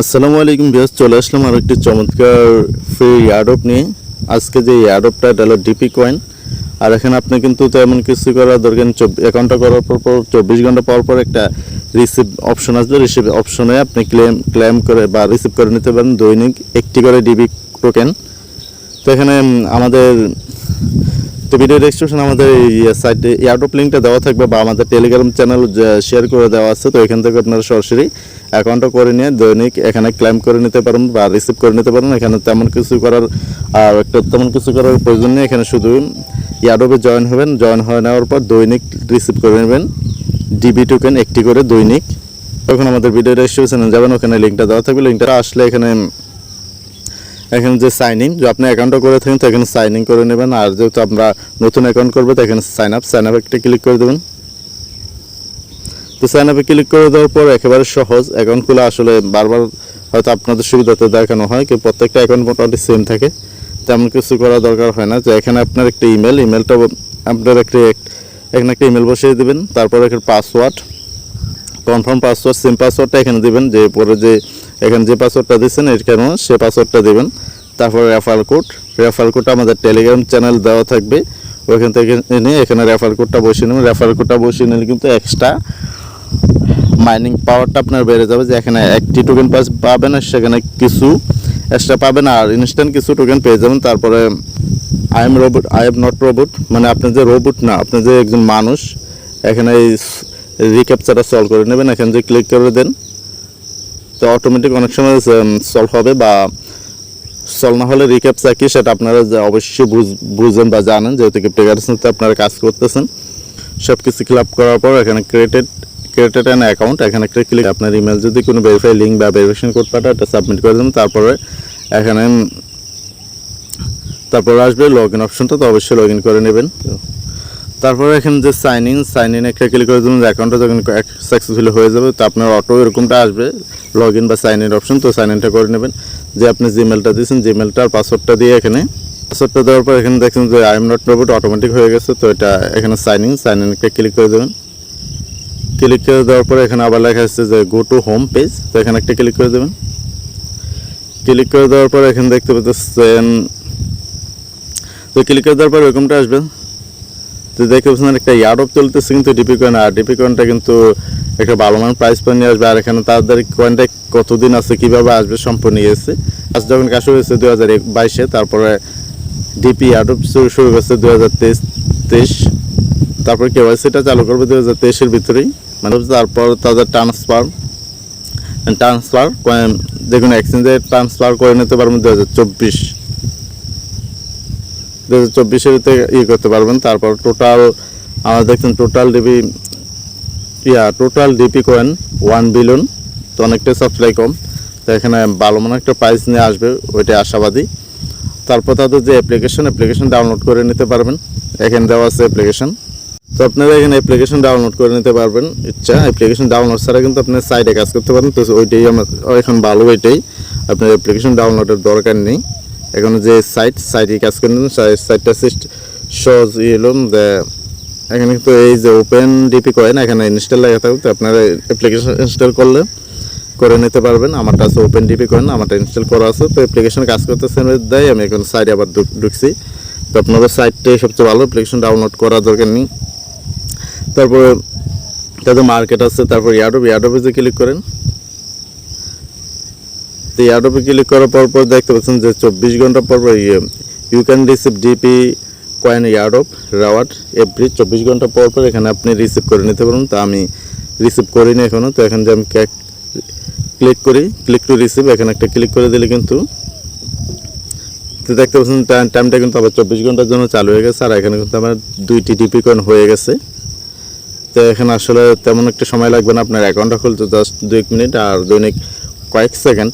আসসালামু আলাইকুম ভিউয়ার্স, চলে আসলাম আর একটি চমৎকার ফ্রি এয়ারড্রপ নিয়ে। আজকে যে এয়ারড্রপটা এটা হলো ডিপি কয়েন। আর এখানে আপনি কিন্তু তেমন কিছু করার দরকার নেই। অ্যাকাউন্টটা করার পর 24 ঘন্টা পর পর একটা রিসিভ অপশন আসবে। রিসিভ অপশনে আপনি ক্লেম করে বা রিসিভ করে নিতে পারেন দৈনিক একটি করে ডিবি টোকেন। তো এখানে আমাদের ভিডিও ডেসক্রিপশনে আমাদের এই সাইটে এয়ারড্রপ লিঙ্কটা দেওয়া থাকবে বা আমাদের টেলিগ্রাম চ্যানেল শেয়ার করে দেওয়া আছে। তো এখান থেকে আপনারা সরাসরি অ্যাকাউন্টটা করে নিয়ে দৈনিক এখানে ক্লেম করে নিতে পারেন বা রিসিভ করে নিতে পারেন। এখানে তেমন কিছু করার প্রয়োজন নেই। এখানে শুধু এয়ারড্রপে জয়েন হবেন, জয়েন হয়ে নেওয়ার পর দৈনিক রিসিভ করে নেবেন ডিবি টোকেন একটি করে দৈনিক। তখন আমাদের ভিডিও ডেসক্রিপশনে যাবেন, ওখানে লিঙ্কটা দেওয়া থাকবে। লিঙ্কটা আসলে এখানে যে সাইন ইন, যে আপনি অ্যাকাউন্টটা করে থাকেন তো এখানে সাইন ইন করে নেবেন। আর যেহেতু আমরা নতুন অ্যাকাউন্ট করবো তো এখানে সাইন আপ একটা ক্লিক করে দেবেন। তো সাইন আপে ক্লিক করে দেওয়ার পর একেবারে সহজ অ্যাকাউন্ট খোলা। আসলে বারবার হয়তো আপনাদের সুবিধাতে দেখানো হয় কি প্রত্যেকটা অ্যাকাউন্ট মোটামুটি সেম থাকে, তেমন কিছু করা দরকার হয় না। যে এখানে আপনার একটা ইমেলটা আপনার এখানে একটা ইমেল বসিয়ে দেবেন। তারপর এখানে পাসওয়ার্ড, কনফার্ম পাসওয়ার্ড, সেম পাসওয়ার্ডটা এখানে দেবেন। যে পরে যে এখানে যে পাসওয়ার্ডটা দিচ্ছেন এখানেও সে পাসওয়ার্ডটা দেবেন। তারপরে রেফার কোডটা আমাদের টেলিগ্রাম চ্যানেল দেওয়া থাকবে, ওইখান থেকে নিয়ে এখানে রেফার কোডটা বসিয়ে নেবেন। রেফার কোডটা বসিয়ে নিলে কিন্তু এক্সট্রা মাইনিং পাওয়ারটা আপনার বেড়ে যাবে। যে এখানে একটি টোকেন পাবেন আর সেখানে কিছু এক্সট্রা পাবেন আর ইনস্ট্যান্ট কিছু টোকেন পেয়ে যাবেন। তারপরে আই এম নট রোবট, মানে আপনি যে রোবট না, আপনি যে একজন মানুষ। এখানে এই রিক্যাপচারটা সলভ করে নেবেন। এখানে যে ক্লিক করে দেন তো অটোমেটিক অনেক সময় সলভ হবে, বা সলভ না হলে রিক্যাপচার কি সেটা আপনারা অবশ্যই বুঝেন বা জানেন, যেহেতু ক্রিপ্টোকারেন্সিতে আপনারা কাজ করতেছেন। সব কিছু ফিল আপ করার পর এখানে ক্রিয়েটেড অ্যান অ্যাকাউন্ট, এখানে একটা ক্লিক আপনার ইমেল যদি কোনো ভেরিফাই লিঙ্ক বা ভেরিফিকেশন কোড পাঠায় এটা সাবমিট করে দেবেন। তারপরে আসবে লগ ইন অপশনটা, তো অবশ্যই লগ ইন করে নেবেন। তারপরে এখানে যে সাইন ইন একটা ক্লিক করে দেবেন। অ্যাকাউন্টটা যখন সাকসেসফুল হয়ে যাবে তো আপনার অটো এরকমটা আসবে লগ ইন বা সাইন ইন অপশন। তো সাইন ইনটা করে নেবেন। যে আপনি জিমেলটা দিয়েছেন জিমেলটা আর পাসওয়ার্ডটা দিয়ে এখানে পাসওয়ার্ডটা দেওয়ার পর এখানে দেখছেন যে I am not robot automatic হয়ে গেছে। তো এটা এখানে সাইন ইন একটা ক্লিক করে দেবেন। ক্লিক করে দেওয়ার পরে এখানে আবার লেখা আসছে যে গো টু হোম পেজ, তো এখানে একটা ক্লিক করে দেবেন। ক্লিক করে দেওয়ার পর এখানে দেখতে পাচ্ছেন, তো ক্লিক করে দেওয়ার পর এরকমটা আসবে। তো দেখতে পাচ্ছেন একটা এয়ারড্রপ চলতেছে কিন্তু ডিপি কয়েন, আর ডিপি কয়েনটা কিন্তু একটা ভালো মান প্রাইস পয়েন্ট নিয়ে আসবে। আর এখানে তাদের কয়েনটা কতদিন আছে কীভাবে আসবে সম্পূর্ণ নিয়েছে। আজ যখন কাজ শুরু হয়েছে 2022-এ, তারপরে ডিপি এয়ারড্রপ শুরু করছে 2023। তারপরে কেওয়াইসিটা চালু করবে 2023-এর ভিতরেই, মানে তারপর তাদের ট্রান্সফার দেখুন এক্সচেঞ্জে ট্রান্সফার করে নিতে পারবেন 2024-এর ভিতরে করতে পারবেন। তারপর টোটাল আমরা দেখছেন টোটাল ডিপি কয়েন 1 বিলিয়ন, তো অনেকটাই সাপ্লাই কম। তো এখানে ভালো মানে একটা প্রাইস নিয়ে আসবে ওইটাই আশাবাদী। তারপর তাদের যে অ্যাপ্লিকেশন ডাউনলোড করে নিতে পারবেন, এখানে দেওয়া আছে অ্যাপ্লিকেশন। তো আপনারা এখানে অ্যাপ্লিকেশন ডাউনলোড করে নিতে পারবেন ইচ্ছা। অ্যাপ্লিকেশন ডাউনলোড ছাড়া কিন্তু আপনার সাইডে কাজ করতে পারেন। তো ওইটাই আমার এখন ভালো, ওইটাই আপনার অ্যাপ্লিকেশন ডাউনলোডের দরকার নেই। এখন যে সাইটে কাজ করেন সাইটটা সহজ এলাম যে এখানে কিন্তু এই যে ওপেন ডিপি কয়েন এখানে ইনস্টল লেখা থাকবে। তো আপনারা অ্যাপ্লিকেশন ইনস্টল করে নিতে পারবেন। আমারটা আছে ওপেন ডিপি কয়েন, আমারটা ইনস্টল করা আছে। তো অ্যাপ্লিকেশন কাজ করতেছে দেয়, আমি এখন সাইডে আবার ঢুকছি। তো আপনাদের সাইটটাই সবচেয়ে ভালো, অ্যাপ্লিকেশন ডাউনলোড করার দরকার নেই। তারপরে তাদের মার্কেট আছে, তারপর এয়ারড্রপে যে ক্লিক করেন, তো এয়ারড্রপে ক্লিক করার পর দেখতে পাচ্ছেন যে 24 ঘন্টা পর you can receive DP coin airdrop reward every 24 ঘন্টা পর এখানে আপনি রিসিভ করে নিতে পারবেন। তো আমি রিসিভ করিনি এখনও। তো এখন যে আমি ক্লিক টু রিসিভ, এখানে একটা ক্লিক করে দিলে কিন্তু তো দেখতে পাচ্ছেন টাইমটা কিন্তু আবার 24 ঘন্টার জন্য চালু হয়ে গেছে। আর এখানে কিন্তু আমার 2টি ডিপি কয়েন হয়ে গেছে। তো এখানে আসলে তেমন একটা সময় লাগবে না, আপনার অ্যাকাউন্টটা খুলতে জাস্ট 2 মিনিট আর দৈনিক কয়েক সেকেন্ড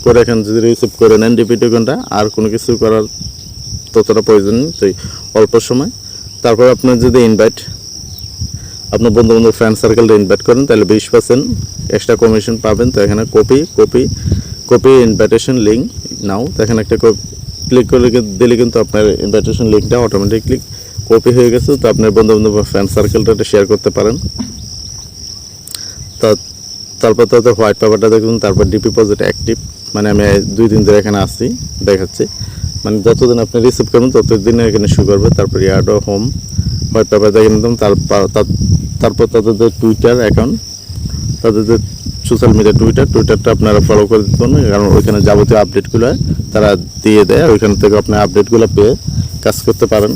করে এখানে যদি রিসিভ করে নেন ডিপি টোকেনটা, আর কোনো কিছু করার ততটা প্রয়োজন নেই। তো অল্প সময়। তারপর আপনার যদি আপনার বন্ধু ফ্রেন্ড সার্কেলটা ইনভাইট করেন তাহলে 20% এক্সট্রা কমিশন পাবেন। তো এখানে কপি ইনভাইটেশন লিঙ্ক নাও, তো এখানে একটা ক্লিক করে দিলে কিন্তু আপনার ইনভাইটেশন লিঙ্কটা অটোমেটিকলি কপি হয়ে গেছে। তো আপনার বন্ধু বা ফ্রেন্ড সার্কেলটা শেয়ার করতে পারেন। তো তারপর তাদের হোয়াইট পেপারটা দেখুন, তারপর ডিপি প্রজেক্ট অ্যাক্টিভ, মানে আমি 2 দিন ধরে এখানে আসছি দেখাচ্ছি, মানে যতদিন আপনি রিসিভ করবেন ততদিন এখানে শো করবে। তারপর এয়ারড্রপ হোম হোয়াইট পেপার দেখে নিতাম। তারপর তাদের যে টুইটার অ্যাকাউন্ট, তাদের যে সোশ্যাল মিডিয়া টুইটারটা আপনারা ফলো করে দিতে পারেন, কারণ ওইখানে যাবতীয় আপডেটগুলো তারা দিয়ে দেয়, ওইখান থেকে আপনি আপডেটগুলো পেয়ে কাজ করতে পারেন।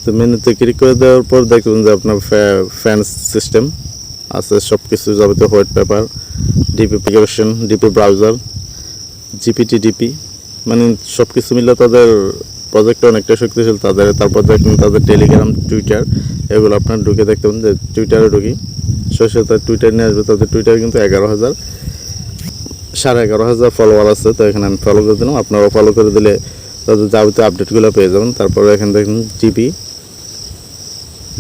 তো মেনুতে ক্লিক করে দেওয়ার পর দেখবেন যে আপনার ফ্যান্স সিস্টেম আছে, সব কিছু যাবতীয় white paper, DP application, DP browser, DP, মানে সব কিছু মিলে তাদের প্রজেক্টটা অনেকটা শক্তিশালী তাদের। তারপর দেখবেন তাদের টেলিগ্রাম, টুইটার, এগুলো আপনার ঢুকে দেখতে পাবেন যে টুইটারে ঢুকি তার টুইটার নিয়ে আসবে। তাদের টুইটার কিন্তু 11,000 ফলোয়ার আছে। তো এখানে আমি ফলো করে দিলাম, আপনারাও ফলো করে দিলে তাদের যাবতীয় আপডেটগুলো পেয়ে যাবেন। তারপরে এখানে দেখুন জিপি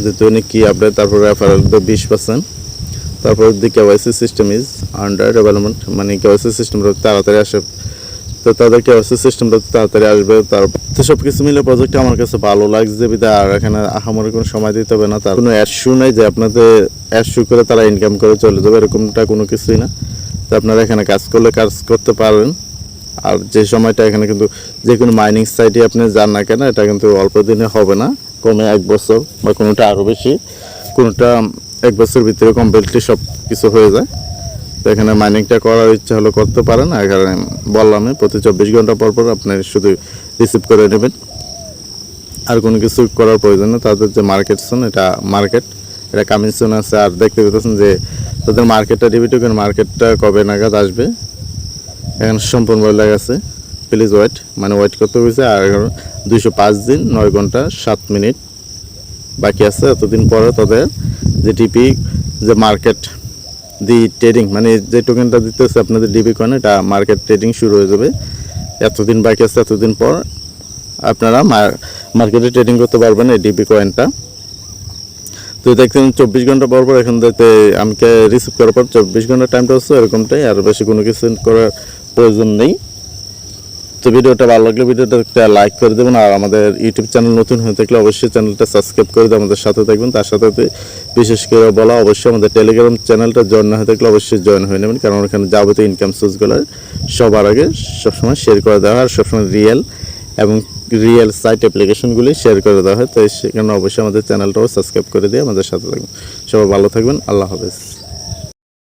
যে দৈনিক কী আপডেট, তারপর রেফারেল 20%, তারপর the KYC system is under development, মানে কেওয়াইসি সিস্টেমটা তাড়াতাড়ি আসে। তো তাদের কেওয়াইসি সিস্টেমটা তাড়াতাড়ি আসবে। তো সব কিছু মিলে প্রজেক্টটা আমার কাছে ভালো লাগছে বিধায় আর এখানে আহামরি কোনো সময় দিতে হবে না। তার কোনো অ্যাড শু নেই যে আপনাদের অ্যাড শু করে তারা ইনকাম করে চলে যাবে, এরকমটা কোনো কিছুই না। তো আপনারা এখানে কাজ করলে কাজ করতে পারবেন। আর যে সময়টা এখানে কিন্তু যে কোনো মাইনিং সাইটে আপনি যান না কেন, এটা কিন্তু অল্প দিনে হবে না, কমে 1 বছর বা কোনোটা আরও বেশি, কোনোটা 1 বছর ভিতরে কমপ্লিটলি সব কিছু হয়ে যায়। তো এখানে মাইনিংটা করার ইচ্ছা হলে করতে পারেন। এখানে বললাম প্রতি 24 ঘন্টা পর পর আপনি শুধু রিসিভ করে নেবেন, আর কোনো কিছু করার প্রয়োজন নেই। তাদের যে মার্কেট এটা কামিংসুন আছে। আর দেখতে পেতেছেন যে তাদের মার্কেটটা মার্কেটটা কবে নাগাদ আসবে এখানে সম্পূর্ণ লেখা আছে, প্লিজ ওয়েট, মানে ওয়েট করতে হয়েছে। আর 205 দিন 9 ঘন্টা 7 মিনিট বাকি আছে। এতদিন পরে তাদের যে ডিপি যে মার্কেট দি ট্রেডিং, মানে যে টোকেনটা দিতেছে আপনাদের ডিপি কয়েন, এটা মার্কেট ট্রেডিং শুরু হয়ে যাবে। এতদিন বাকি আছে, এতদিন পর আপনারা মার্কেটে ট্রেডিং করতে পারবেন এই ডিপি কয়েনটা। তো দেখতেন 24 ঘন্টা পর পর এখান থেকে আমাকে রিসিভ করার পর 24 ঘন্টা টাইমটা হচ্ছে এরকমটাই, আর বেশি কোনো কিছু করার প্রয়োজন নেই। তো ভিডিওটা ভালো লাগলে ভিডিওটা একটা লাইক করে দেবেন, আর আমাদের ইউটিউব চ্যানেল নতুন হয়ে থাকলে অবশ্যই চ্যানেলটা সাবস্ক্রাইব করে দিয়ে আমাদের সাথে থাকবেন। তার সাথে বিশেষ করে বলা, অবশ্যই আমাদের টেলিগ্রাম চ্যানেলটা জয়েন হয়ে থাকলে অবশ্যই জয়েন হয়ে নেবেন, কারণ ওখানে যাবতীয় ইনকাম সোর্সগুলো সবার আগে সবসময় শেয়ার করে দেওয়া হয়, আর সবসময় রিয়েল সাইট অ্যাপ্লিকেশনগুলি শেয়ার করে দেওয়া হয়। তো সেখানে অবশ্যই আমাদের চ্যানেলটাও সাবস্ক্রাইব করে দিয়ে আমাদের সাথে থাকবেন। সবাই ভালো থাকবেন, আল্লাহ হাফেজ।